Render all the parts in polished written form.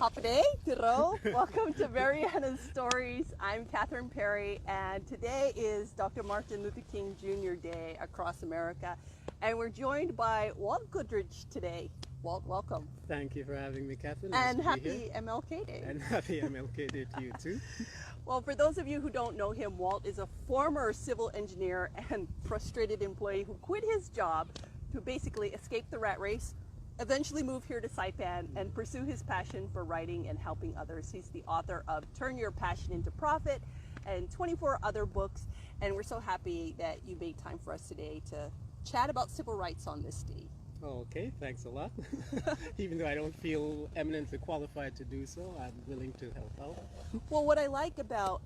Hapaday, Tiro. Welcome to Marianas Stories. I'm Catherine Perry, and today is Dr. Martin Luther King Jr. Day across America. And we're joined by Walt Goodridge today. Walt, welcome. Thank you for having me, Catherine. And nice happy MLK Day. And happy MLK Day to you, too. Well, for those of you who don't know him, Walt is a former civil engineer and frustrated employee who quit his job to basically escape the rat race, eventually move here to Saipan and pursue his passion for writing and helping others. He's the author of Turn Your Passion into Profit and 24 other books. And we're so happy that you made time for us today to chat about civil rights on this day. Okay, thanks a lot. Even though I don't feel eminently qualified to do so, I'm willing to help out. Well, what I like about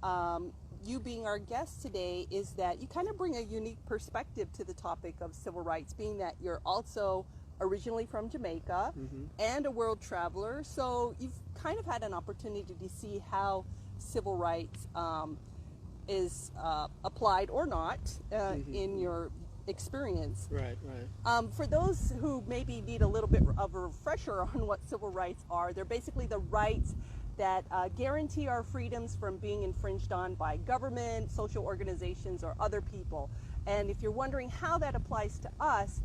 you being our guest today is that you kind of bring a unique perspective to the topic of civil rights, being that you're also originally from Jamaica and a world traveler. So you've kind of had an opportunity to see how civil rights is applied or not in your experience. Right, right. For those who maybe need a little bit of a refresher on what civil rights are, they're basically the rights that guarantee our freedoms from being infringed on by government, social organizations, or other people. And if you're wondering how that applies to us,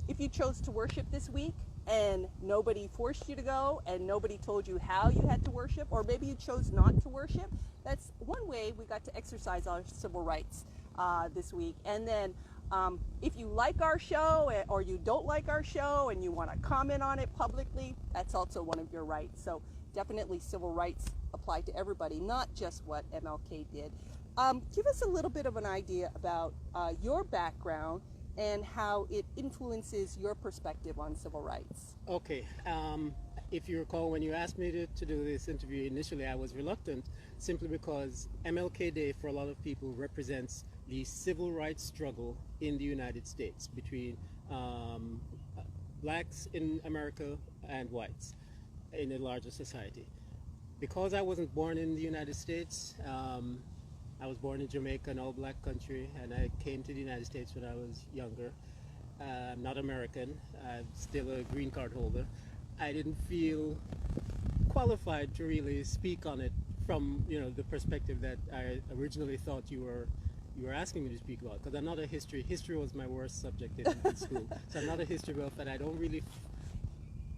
if you chose to worship this week and nobody forced you to go and nobody told you how you had to worship, or maybe you chose not to worship, that's one way we got to exercise our civil rights this week. And then if you like our show or you don't like our show and you want to comment on it publicly, that's also one of your rights. So definitely civil rights apply to everybody, not just what MLK did. Give us a little bit of an idea about your background and how it influences your perspective on civil rights. Okay. If you recall, when you asked me to do this interview initially, I was reluctant simply because MLK Day for a lot of people represents the civil rights struggle in the United States between blacks in America and whites in a larger society. Because I wasn't born in the United States, I was born in Jamaica, an all-black country, and I came to the United States when I was younger. I'm not American. I'm still a green card holder. I didn't feel qualified to really speak on it from the perspective that I originally thought you were asking me to speak about. Because I'm not a history. History was my worst subject in school, so I'm not a history buff, and I don't really.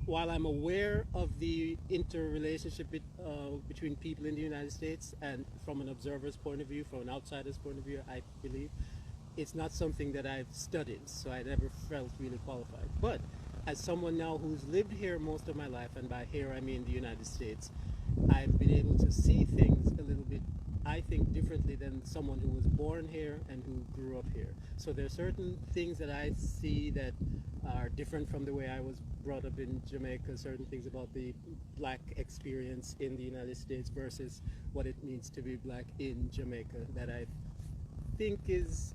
While I'm aware of the interrelationship between people in the United States, and from an observer's point of view, from an outsider's point of view, I believe, it's not something that I've studied, so I never felt really qualified. But as someone now who's lived here most of my life, and by here I mean the United States, I've been able to see things a little bit, I think, differently than someone who was born here and who grew up here. So there are certain things that I see that are different from the way I was brought up in Jamaica, certain things about the black experience in the United States versus what it means to be black in Jamaica that I think is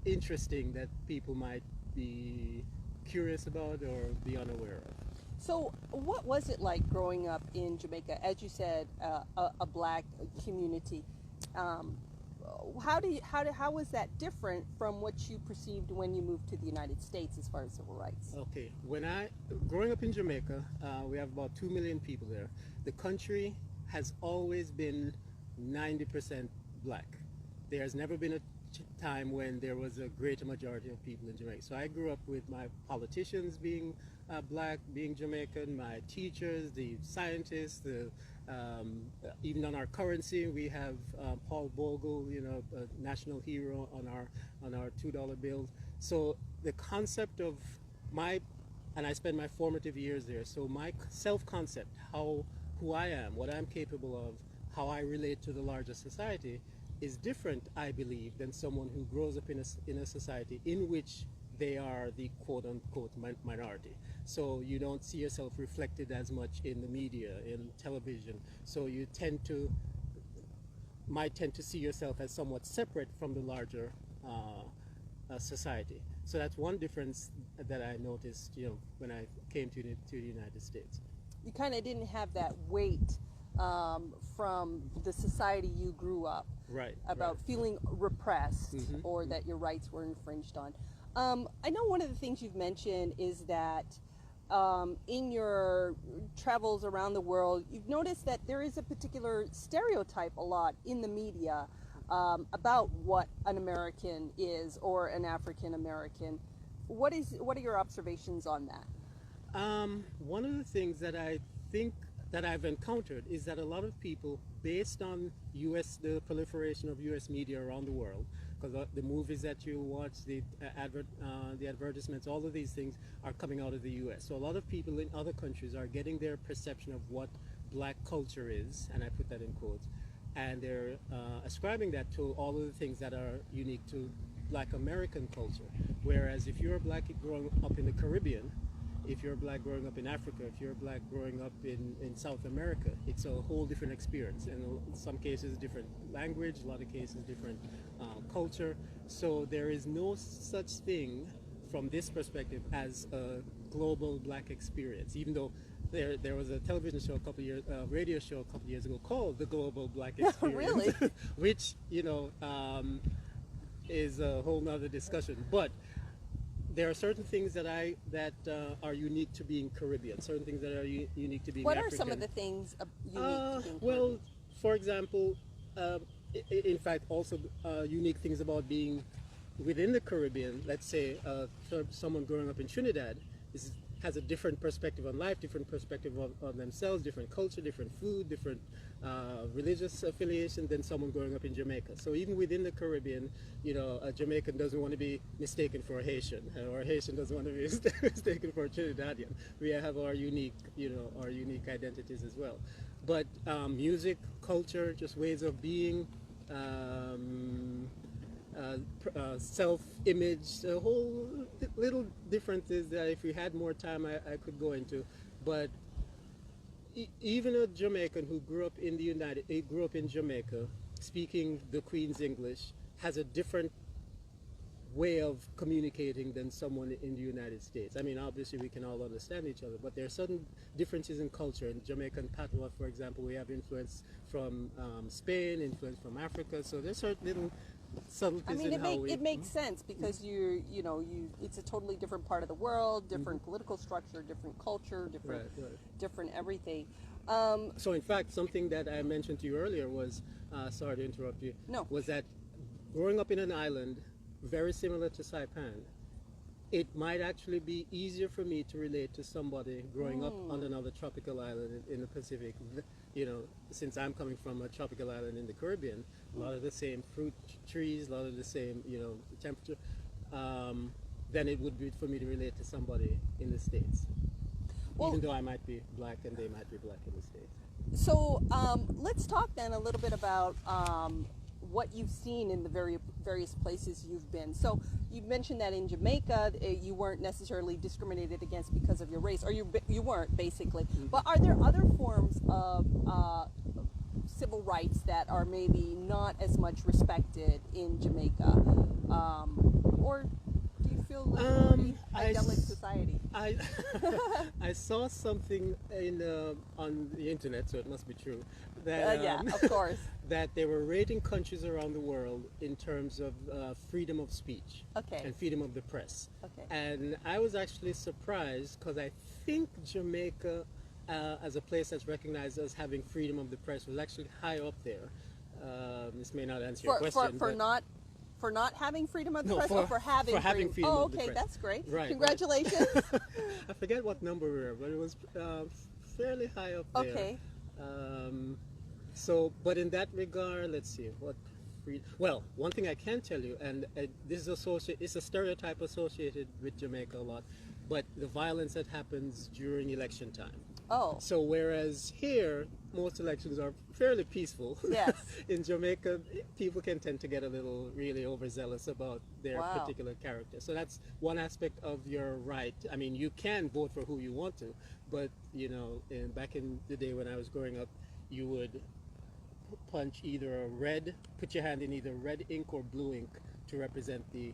interesting, that people might be curious about or be unaware of. So what was it like growing up in Jamaica? As you said, a black community. How was that different from what you perceived when you moved to the United States as far as civil rights? Okay, growing up in Jamaica, we have about 2 million people there. The country has always been 90% black. There's never been a time when there was a greater majority of people in Jamaica. So I grew up with my politicians being black, being Jamaican, my teachers, the scientists, even on our currency we have Paul Bogle, a national hero on our $2 bills. So the concept of and I spent my formative years there, so my self-concept, who I am, what I'm capable of, how I relate to the larger society is different, I believe, than someone who grows up in a society in which they are the quote-unquote minority. So you don't see yourself reflected as much in the media, in television. So you might tend to see yourself as somewhat separate from the larger society. So that's one difference that I noticed, when I came to the United States. You kind of didn't have that weight from the society you grew up about feeling repressed or that your rights were infringed on. I know one of the things you've mentioned is that in your travels around the world, you've noticed that there is a particular stereotype a lot in the media about what an American is or an African American. What are your observations on that? One of the things that I think that I've encountered is that a lot of people, based on the proliferation of U.S. media around the world, because the movies that you watch, the advertisements, all of these things are coming out of the U.S. So a lot of people in other countries are getting their perception of what black culture is, and I put that in quotes, and they're ascribing that to all of the things that are unique to black American culture. Whereas if you're black growing up in the Caribbean, if you're black growing up in Africa, if you're black growing up in South America, it's a whole different experience. And in some cases, different language, a lot of cases, different culture. So there is no such thing from this perspective as a global black experience, even though there was a television show radio show a couple of years ago called The Global Black Experience. Really? Which, is a whole nother discussion. But there are certain things that are unique to being Caribbean, certain things that are unique to being What African. are some of the things unique to being Well, Caribbean? for example, in fact, also unique things about being within the Caribbean. Let's say someone growing up in Trinidad has a different perspective on life, different perspective on themselves, different culture, different food, different religious affiliation than someone growing up in Jamaica. So even within the Caribbean, a Jamaican doesn't want to be mistaken for a Haitian, or a Haitian doesn't want to be mistaken for a Trinidadian. We have our unique identities as well. But music, culture, just ways of being, self-image, a whole little differences that if we had more time I could go into. But even a Jamaican who grew up in Jamaica, speaking the Queen's English, has a different way of communicating than someone in the United States. I mean, obviously we can all understand each other, but there are certain differences in culture. In Jamaican patois, for example, we have influence from Spain, influence from Africa, so there's certain little subtleties in how it makes sense because it's a totally different part of the world, different political structure, different culture, different everything. So in fact, something that I mentioned to you earlier was, sorry to interrupt you, was that growing up in an island very similar to Saipan, it might actually be easier for me to relate to somebody growing up on another tropical island in the Pacific. Since I'm coming from a tropical island in the Caribbean, a lot of the same fruit trees, a lot of the same, temperature, than it would be for me to relate to somebody in the States. Well, even though I might be black and they might be black in the States. So let's talk then a little bit about what you've seen in the various places you've been. So you mentioned that in Jamaica you weren't necessarily discriminated against because of your race, or you weren't basically. Mm-hmm. But are there other forms of civil rights that are maybe not as much respected in Jamaica, or do you feel like an idyllic society? I saw something on the internet, so it must be true. That, yeah, of course. That they were rating countries around the world in terms of freedom of speech and freedom of the press. Okay. And I was actually surprised because I think Jamaica, as a place that's recognized as having freedom of the press, was actually high up there. This may not answer your question. For not having freedom of the press, or for having freedom of the press? Okay, that's great. Right. Congratulations. Right. I forget what number we were, but it was fairly high up there. Okay. But in that regard, let's see what. Well, one thing I can tell you, and this is it's a stereotype associated with Jamaica a lot, but the violence that happens during election time. Oh. So whereas here, most elections are fairly peaceful. Yes. In Jamaica, people can tend to get a little really overzealous about their particular character. So that's one aspect of your right. I mean, you can vote for who you want to, but back in the day when I was growing up, you would punch put your hand in either red ink or blue ink to represent the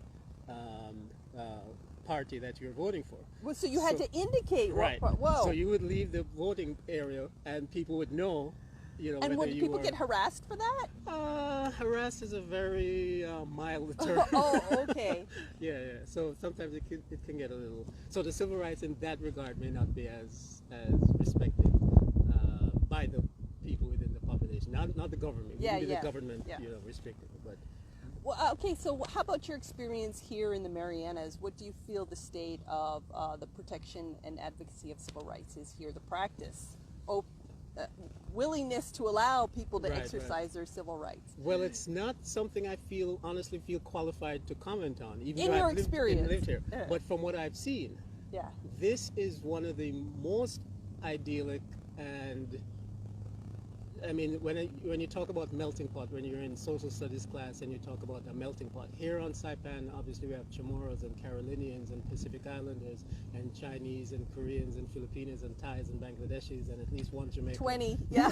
party that you're voting for. Well, so you had to indicate right. Whoa. So you would leave the voting area and people would know you know, And whether would you people are get harassed for that? harassed is a very mild term. Oh, okay. Yeah, yeah. So sometimes it can get a little. So the civil rights in that regard may not be as respected by the people within the population, not the government. It Yeah, wouldn't be yeah, the government, yeah. you know, restricting it, but. Well, okay, so how about your experience here in the Marianas? What do you feel the state of the protection and advocacy of civil rights is here, the practice, willingness to allow people to Right, exercise their civil rights? Well, it's not something I honestly feel qualified to comment on, even In though your I've experience. lived here. Yeah. But from what I've seen, Yeah. this is one of the most idyllic and I mean, when you talk about melting pot, when you're in social studies class and you talk about a melting pot, here on Saipan, obviously we have Chamorros and Carolinians and Pacific Islanders and Chinese and Koreans and Filipinos and Thais and Bangladeshis and at least one Jamaican. 20, yeah.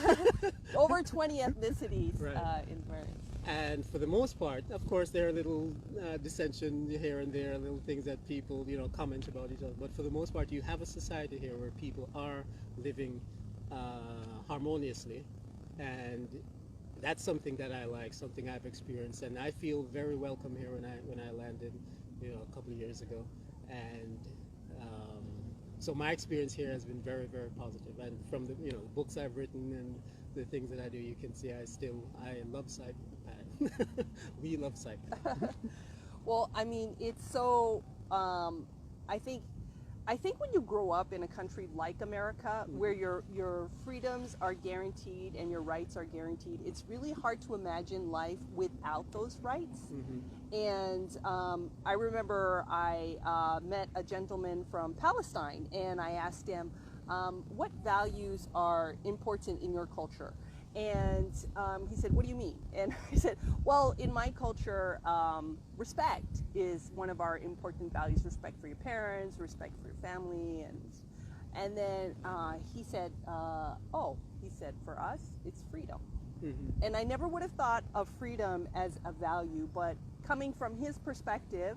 Over 20 ethnicities Right. in the Marianas. And for the most part, of course, there are little dissension here and there, little things that people, you know, comment about each other. But for the most part, you have a society here where people are living harmoniously. And that's something that I like, something I've experienced, and I feel very welcome here when I landed, you know, a couple of years ago. And so my experience here has been very, very positive. And from the books I've written and the things that I do, you can see I love Saipan. We love Saipan. Well, I mean, it's so. I think when you grow up in a country like America, where your freedoms are guaranteed and your rights are guaranteed, it's really hard to imagine life without those rights. And I remember I met a gentleman from Palestine, and I asked him, what values are important in your culture? And he said, what do you mean? And I said, well, in my culture, respect is one of our important values. Respect for your parents, respect for your family. And then he said, for us, it's freedom. And I never would have thought of freedom as a value, but coming from his perspective,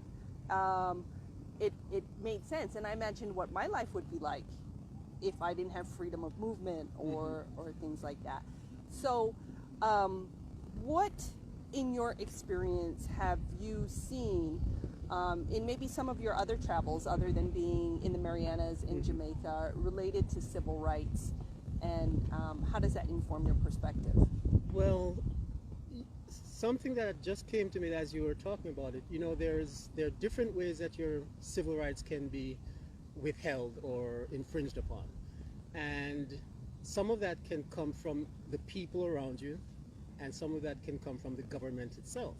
it made sense. And I imagined what my life would be like if I didn't have freedom of movement or things like that. So, what in your experience have you seen in maybe some of your other travels, other than being in the Marianas in Jamaica, related to civil rights, and how does that inform your perspective? Well, something that just came to me as you were talking about it, you know, there are different ways that your civil rights can be withheld or infringed upon. And some of that can come from the people around you, and some of that can come from the government itself.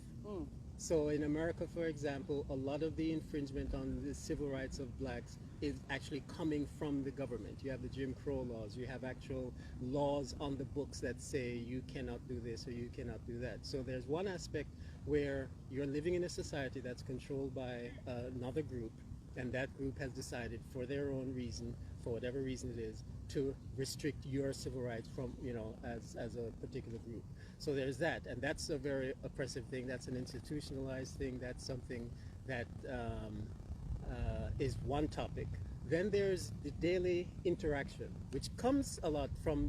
So in America, for example, a lot of the infringement on the civil rights of blacks is actually coming from the government. You have the Jim Crow laws, you have actual laws on the books that say you cannot do this or you cannot do that. So there's one aspect where you're living in a society that's controlled by another group, and that group has decided for their own reason, for whatever reason it is, to restrict your civil rights from, as a particular group. So there's that, and that's a very oppressive thing. That's an institutionalized thing. That's something that is one topic. Then there's the daily interaction, which comes a lot from,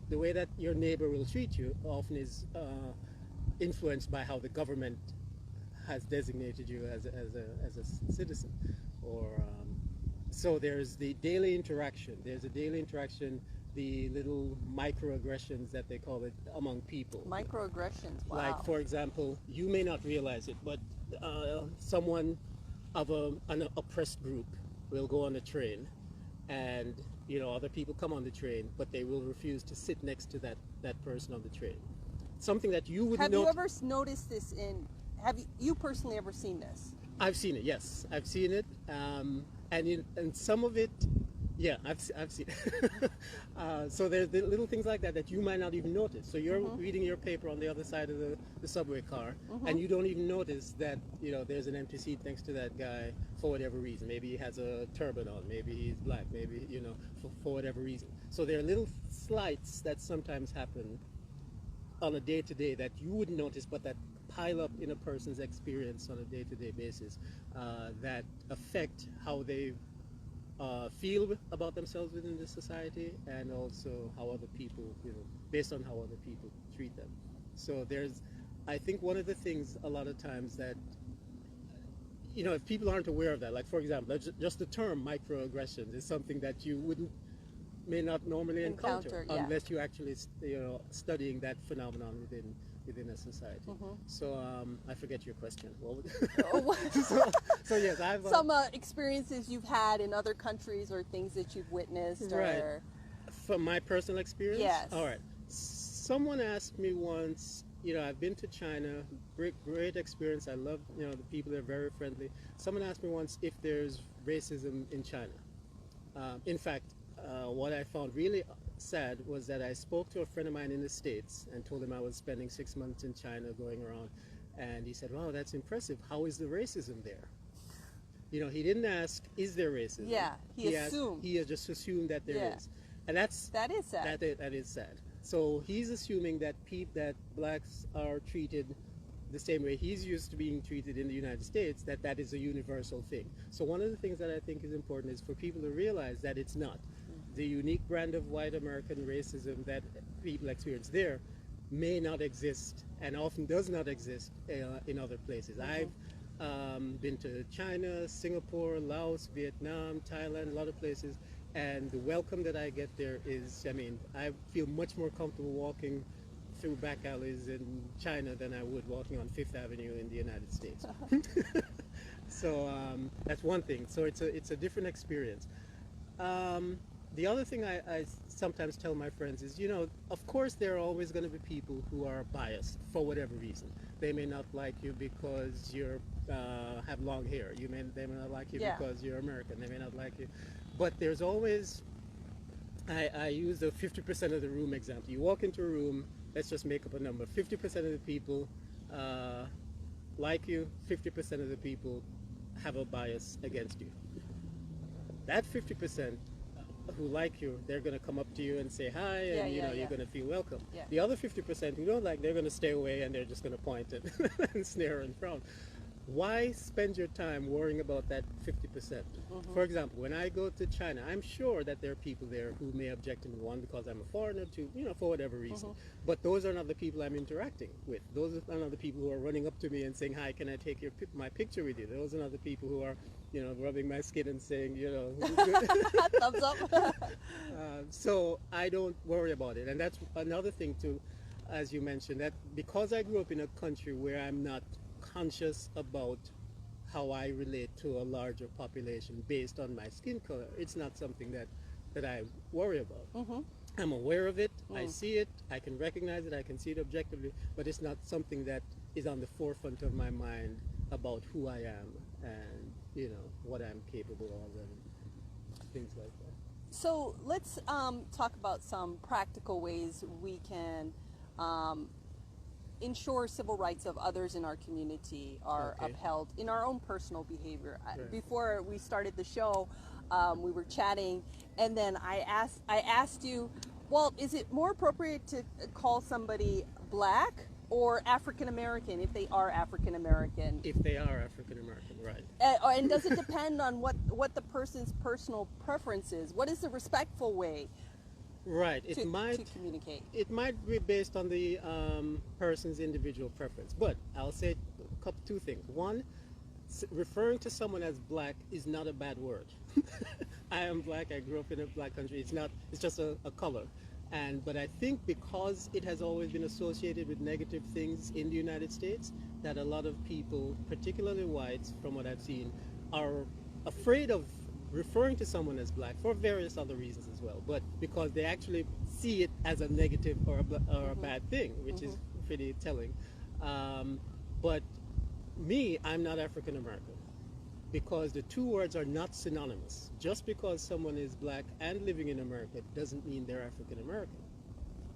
the way that your neighbor will treat you often is influenced by how the government has designated you as a citizen. So there's the daily interaction. There's a daily interaction, the little microaggressions that they call it among people. Microaggressions, wow. Like, for example, you may not realize it, but someone of an oppressed group will go on a train, and other people come on the train, but they will refuse to sit next to that person on the train. Something that you wouldn't know. Have you ever noticed this have you personally ever seen this? I've seen it, yes. I've seen it. And some of it, yeah, I've seen it. So there's the little things like that you might not even notice. So you're reading your paper on the other side of the subway car, and you don't even notice that, there's an empty seat next to that guy for whatever reason. Maybe he has a turban on, maybe he's black, maybe, for whatever reason. So there are little slights that sometimes happen on a day-to-day that you wouldn't notice, but that pile up in a person's experience on a day-to-day basis that affect how they feel about themselves within the society, and also how other people, based on how other people treat them. So I think one of the things a lot of times that, if people aren't aware of that, like for example, just the term microaggressions is something that you may not normally encounter yeah. unless you actually, studying that phenomenon within a society. So I forget your question. So yes, I've some experiences you've had in other countries or things that you've witnessed. Right. Or From my personal experience. Yes. All right. Someone asked me once. I've been to China. Great experience. I love. The people are very friendly. Someone asked me once if there's racism in China. In fact, what I found really sad was that I spoke to a friend of mine in the States and told him I was spending 6 months in China going around, and he said, "Wow, that's impressive. How is the racism there?" He didn't ask, "Is there racism?" Yeah, he assumed. He just assumed that there is, and that is sad. That is sad. So he's assuming that blacks are treated the same way he's used to being treated in the United States, that is a universal thing. So one of the things that I think is important is for people to realize that it's not. The unique brand of white American racism that people experience there may not exist, and often does not exist in other places. I've been to China, Singapore, Laos, Vietnam, Thailand, a lot of places, and the welcome that I get there is, I feel much more comfortable walking through back alleys in China than I would walking on Fifth Avenue in the United States. So that's one thing. So it's a different experience. The other thing I sometimes tell my friends is, of course there are always going to be people who are biased for whatever reason. They may not like you because you have long hair. They may not like you because you're American. They may not like you. But there's always, I use the 50% of the room example. You walk into a room, let's just make up a number. 50% of the people like you, 50% of the people have a bias against you. That 50% who like you, they're going to come up to you and say hi, and you're going to feel welcome. Yeah. The other 50% who don't like, they're going to stay away and they're just going to point and sneer and frown. Why spend your time worrying about that 50%? For example, when I go to China, I'm sure that there are people there who may object to me, one, because I'm a foreigner, two, for whatever reason. But those are not the people I'm interacting with. Those are not the people who are running up to me and saying, "Hi, can I take my picture with you?" Those are not the people who are, rubbing my skin and saying, thumbs up. So I don't worry about it. And that's another thing too, as you mentioned, that because I grew up in a country where I'm not conscious about how I relate to a larger population based on my skin color, it's not something that I worry about. I'm aware of it, I see it, I can recognize it, I can see it objectively, but it's not something that is on the forefront of my mind about who I am and what I'm capable of and things like that. So let's talk about some practical ways we can ensure civil rights of others in our community are upheld in our own personal behavior. Right. Before we started the show, we were chatting, and then I asked you, Walt, is it more appropriate to call somebody black or African American if they are African American? If they are African American, right. And does it depend on what the person's personal preference is? What is the respectful way? Right. To communicate. It might be based on the person's individual preference, but I'll say two things. One, referring to someone as black is not a bad word. I am black. I grew up in a black country. It's just a color. But I think because it has always been associated with negative things in the United States, that a lot of people, particularly whites, from what I've seen, are afraid of referring to someone as black for various other reasons as well, but because they actually see it as a negative or a bad thing, which is pretty telling. But me, I'm not African American, because the two words are not synonymous. Just because someone is black and living in America doesn't mean they're African American.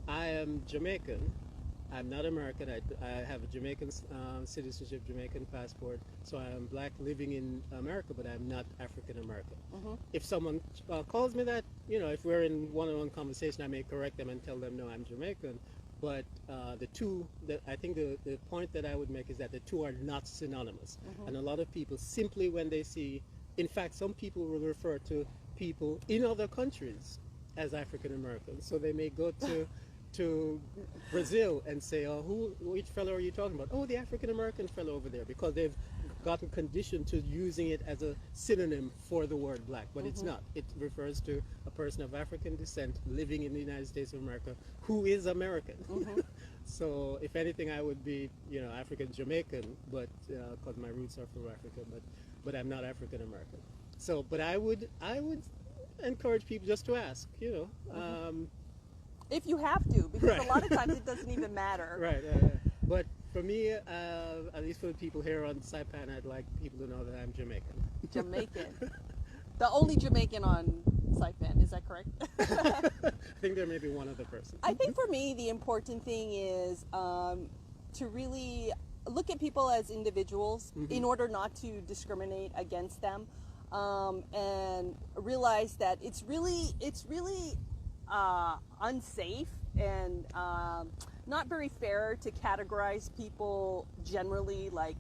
I am Jamaican. I'm not American. I have a Jamaican citizenship, Jamaican passport, so I am black living in America, but I'm not African American. If someone calls me that, if we're in one-on-one conversation, I may correct them and tell them, no, I'm Jamaican. But I think the point that I would make is that the two are not synonymous. And a lot of people simply when they see, in fact, some people will refer to people in other countries as African Americans. So they may go to Brazil and say, "Oh, which fellow are you talking about?" "Oh, the African American fellow over there," because they've gotten conditioned to using it as a synonym for the word black, but it's not. It refers to a person of African descent living in the United States of America who is American. So if anything, I would be, African Jamaican, but because my roots are from Africa, but I'm not African American. So, but I would encourage people just to ask, If you have to, because Right. a lot of times it doesn't even matter. Right. But for me, at least for the people here on Saipan, I'd like people to know that I'm Jamaican. Jamaican. The only Jamaican on Saipan, is that correct? I think there may be one other person. I think for me, the important thing is to really look at people as individuals in order not to discriminate against them, and realize that it's really unsafe and not very fair to categorize people generally, like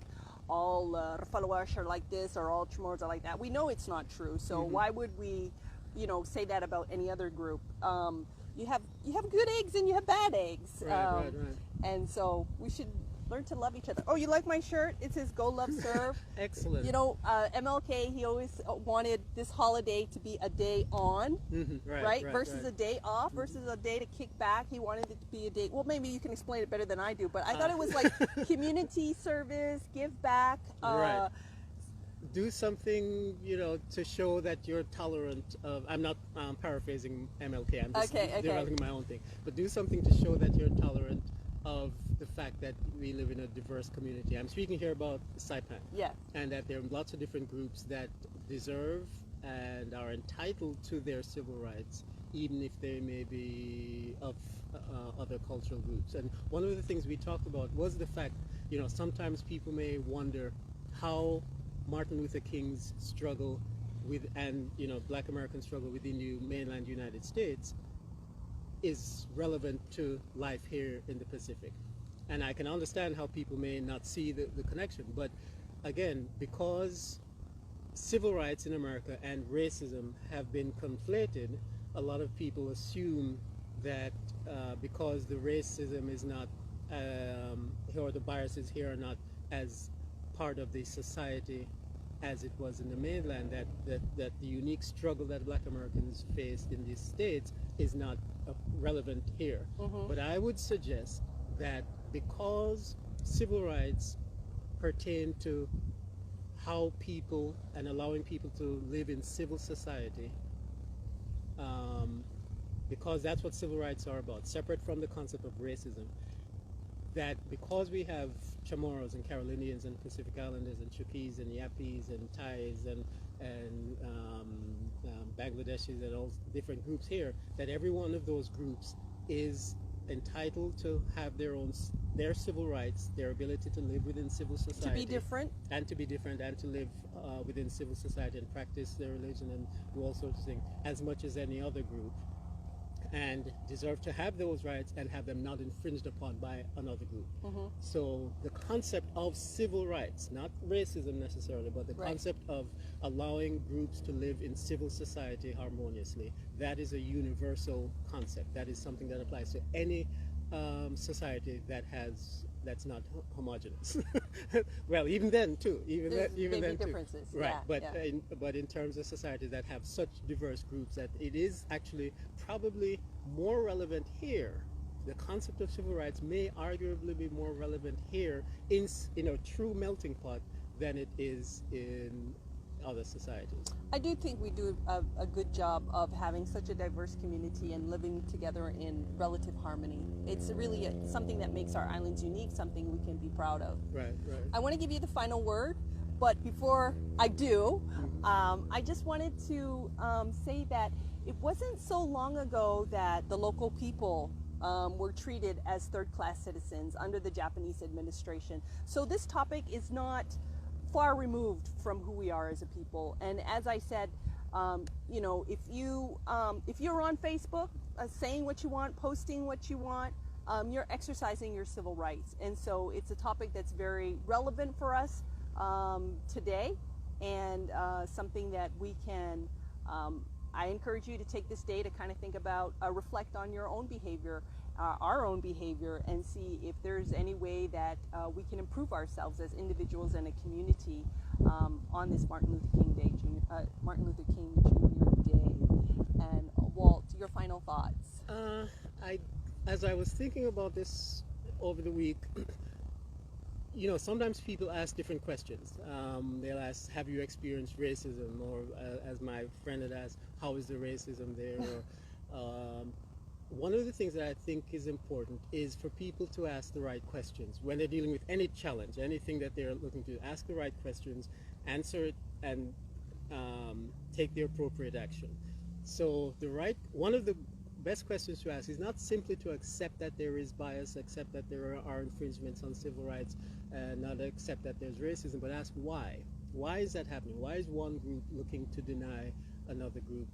all Rafalawash are like this or all Chamorros are like that. We know it's not true, so why would we say that about any other group? You have good eggs and you have bad eggs, Right. and so we should learn to love each other. Oh, you like my shirt? It says "Go Love Serve." Excellent. MLK, he always wanted this holiday to be a day on, right? Versus a day off, versus a day to kick back. He wanted it to be a day. Well, maybe you can explain it better than I do, but I thought it was like community service, give back. Right. Do something, to show that you're tolerant of. I'm not paraphrasing MLK. I'm just developing my own thing. But do something to show that you're tolerant of the fact that we live in a diverse community. I'm speaking here about Saipan. Yeah. And that there are lots of different groups that deserve and are entitled to their civil rights, even if they may be of other cultural groups. And one of the things we talked about was the fact, sometimes people may wonder how Martin Luther King's struggle and Black American struggle within the mainland United States is relevant to life here in the Pacific. And I can understand how people may not see the connection, but again, because civil rights in America and racism have been conflated, a lot of people assume that because the racism is not, or the biases here are not as part of the society as it was in the mainland, that the unique struggle that Black Americans faced in these states is not relevant here. But I would suggest that because civil rights pertain to how people and allowing people to live in civil society, because that's what civil rights are about, separate from the concept of racism, that because we have Chamorros and Carolinians and Pacific Islanders and Chukis and Yapis and Thais and Bangladeshis and all different groups here, that every one of those groups is entitled to have their civil rights, their ability to live within civil society. To be different. And to be different and to live within civil society and practice their religion and do all sorts of things as much as any other group, and deserve to have those rights and have them not infringed upon by another group. So the concept of civil rights, not racism necessarily, but the concept of allowing groups to live in civil society harmoniously, that is a universal concept. That is something that applies to any society that's not homogenous. Well, even then too. Even then too. Differences. Right. Yeah, But in terms of societies that have such diverse groups, that it is actually probably more relevant here. The concept of civil rights may arguably be more relevant here in a true melting pot than it is in other societies. I do think we do a good job of having such a diverse community and living together in relative harmony. It's really something that makes our islands unique, something we can be proud of. Right. I want to give you the final word, but before I do, I just wanted to say that it wasn't so long ago that the local people were treated as third-class citizens under the Japanese administration. So this topic is not far removed from who we are as a people. And as I said, if you're on Facebook saying what you want, posting what you want, you're exercising your civil rights. And so it's a topic that's very relevant for us today, and something that we can I encourage you to take this day to kind of think about, reflect on your own behavior, our own behavior, and see if there's any way that we can improve ourselves as individuals and a community on this Martin Luther King Jr. Day. And Walt, your final thoughts? As I was thinking about this over the week, you know, sometimes people ask different questions. They'll ask, have you experienced racism? Or as my friend had asked, how is the racism there? Or, one of the things that I think is important is for people to ask the right questions. When they're dealing with any challenge, anything that they're looking to, ask the right questions, answer it, and take the appropriate action. So one of the best questions to ask is not simply to accept that there is bias, accept that there are infringements on civil rights, and not accept that there's racism, but ask why. Why is that happening? Why is one group looking to deny another group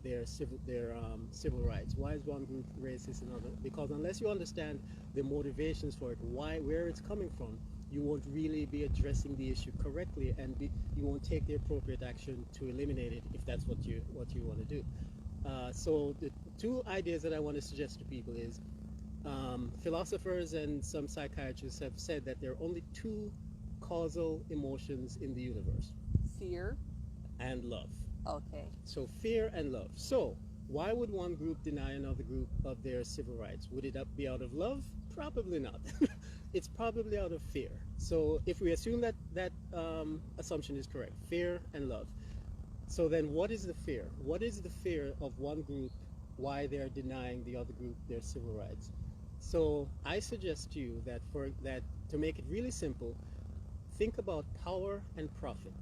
their civil rights? Why is one group racist and another? Because unless you understand the motivations for it, where it's coming from, you won't really be addressing the issue correctly, and you won't take the appropriate action to eliminate it if that's what you want to do. So the two ideas that I want to suggest to people is philosophers and some psychiatrists have said that there are only two causal emotions in the universe. Fear and love. Okay. So fear and love. So why would one group deny another group of their civil rights? Would it be out of love? Probably not. It's probably out of fear. So if we assume that assumption is correct, fear and love. So then what is the fear? What is the fear of one group, why they're denying the other group their civil rights? So I suggest to you that to make it really simple, think about power and profit.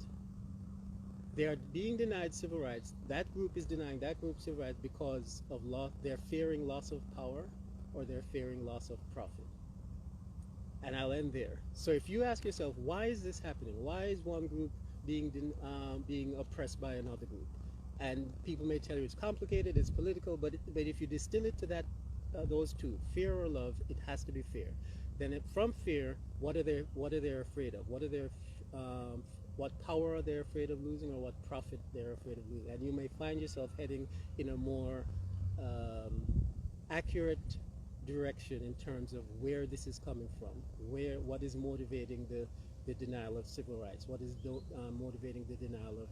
They are being denied civil rights. That group is denying that group civil rights because of they're fearing loss of power, or they're fearing loss of profit. And I'll end there. So if you ask yourself, why is this happening? Why is one group being oppressed by another group? And people may tell you it's complicated, it's political, but if you distill it to those two, fear or love, it has to be fear. Then from fear, what are they afraid of? What power are they afraid of losing, or what profit they're afraid of losing? And you may find yourself heading in a more accurate direction in terms of where this is coming from, what is motivating the denial of civil rights, what is motivating the denial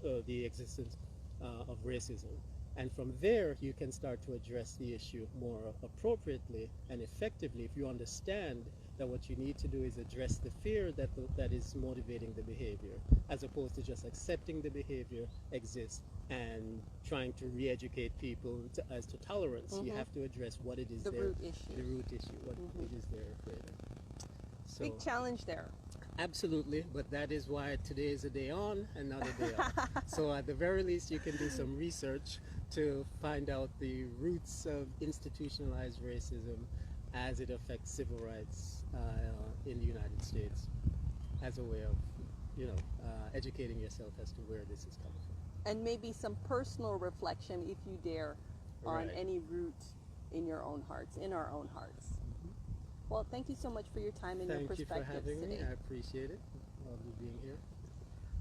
of the existence of racism. And from there, you can start to address the issue more appropriately and effectively if you understand that what you need to do is address the fear that is motivating the behavior, as opposed to just accepting the behavior exists and trying to re-educate people as to tolerance. Mm-hmm. You have to address what it is the root issue, what mm-hmm. it is they're afraid of. So, big challenge there. Absolutely, but that is why today is a day on and not a day off. So at the very least, you can do some research to find out the roots of institutionalized racism as it affects civil rights in the United States, as a way of, educating yourself as to where this is coming from. And maybe some personal reflection, if you dare, on any root in your own hearts, in our own hearts. Mm-hmm. Well, thank you so much for your time and your perspectives today. Thank you for having me. I appreciate it. Lovely being here.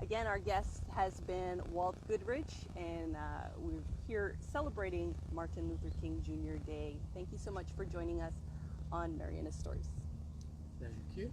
Again, our guest has been Walt Goodridge, and we're here celebrating Martin Luther King Jr. Day. Thank you so much for joining us on Marianas Stories. Thank you.